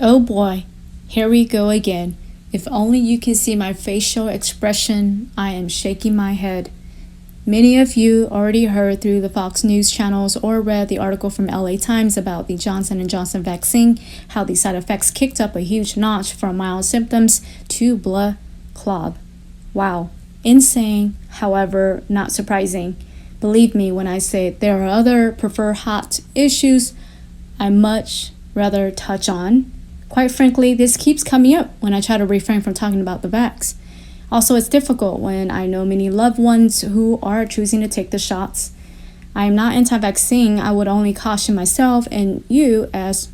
Oh boy, here we go again. If only you can see my facial expression, I am shaking my head. Many of you already heard through the Fox News channels or read the article from LA Times about the Johnson & Johnson vaccine, how the side effects kicked up a huge notch from mild symptoms to blood clot. Wow, insane, however, not surprising. Believe me when I say there are other preferred hot issues I much rather touch on. Quite frankly, this keeps coming up when I try to refrain from talking about the Vaxx. Also, it's difficult when I know many loved ones who are choosing to take the shots. I am not anti-vaccine. I would only caution myself and you, as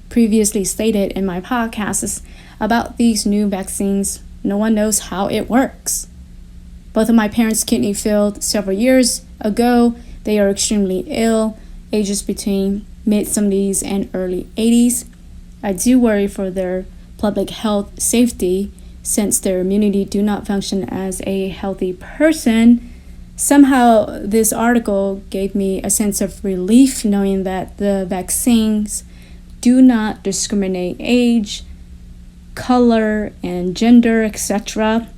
previously stated in my podcasts, about these new vaccines. No one knows how it works. Both of my parents' kidney failed several years ago. They are extremely ill, ages between mid-70s and early 80s. I do worry for their public health safety since their immunity do not function as a healthy person. Somehow this article gave me a sense of relief knowing that the vaccines do not discriminate age, color, and gender, etc.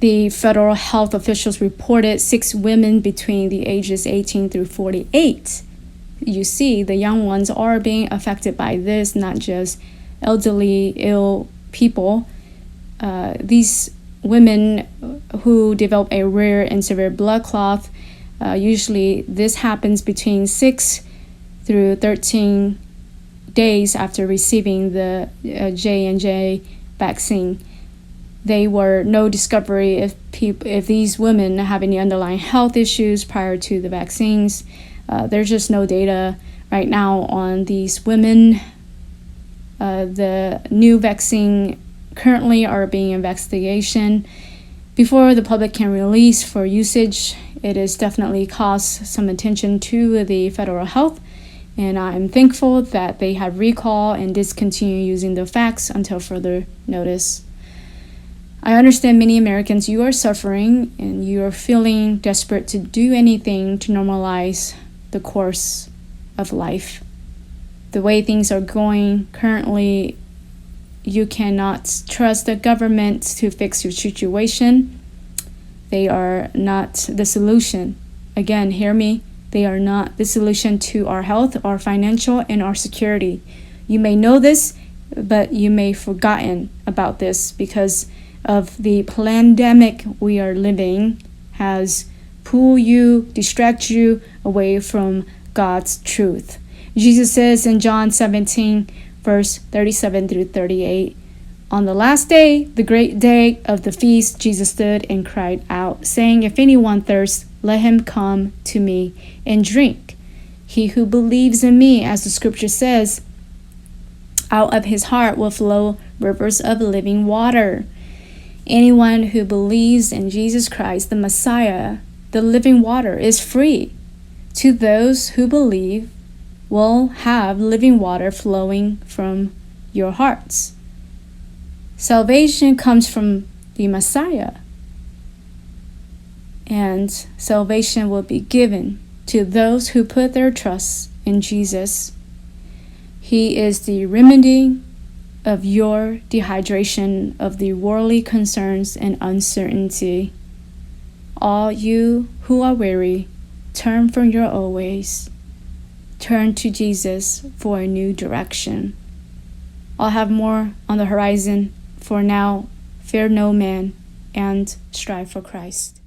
The federal health officials reported 6 women between the ages 18 through 48. You see, the young ones are being affected by this, not just elderly, ill people. These women who develop a rare and severe blood clot, usually this happens between 6 through 13 days after receiving the J&J vaccine. There were no discovery if these women have any underlying health issues prior to the vaccines. There's just no data right now on these women. The new vaccine currently are being investigation. Before the public can release for usage, it has definitely caused some attention to the federal health, and I'm thankful that they have recall and discontinue using the Vaxx until further notice. I understand many Americans, you are suffering and you are feeling desperate to do anything to normalize the course of life. The way things are going currently, you cannot trust the government to fix your situation. They are not the solution. Again, hear me. They are not the solution to our health, our financial, and our security. You may know this, but you may have forgotten about this because of the pandemic we are living has pull you, distract you away from God's truth. Jesus says in John 17, verse 37 through 38, on the last day, the great day of the feast, Jesus stood and cried out, saying, if anyone thirsts, let him come to me and drink. He who believes in me, as the scripture says, out of his heart will flow rivers of living water. Anyone who believes in Jesus Christ, the Messiah, the living water, is free. To those who believe will have living water flowing from your hearts. Salvation comes from the Messiah, and salvation will be given to those who put their trust in Jesus. He is the remedy of your dehydration, of the worldly concerns and uncertainty. All you who are weary, turn from your old ways. Turn to Jesus for a new direction. I'll have more on the horizon. For now, fear no man and strive for Christ.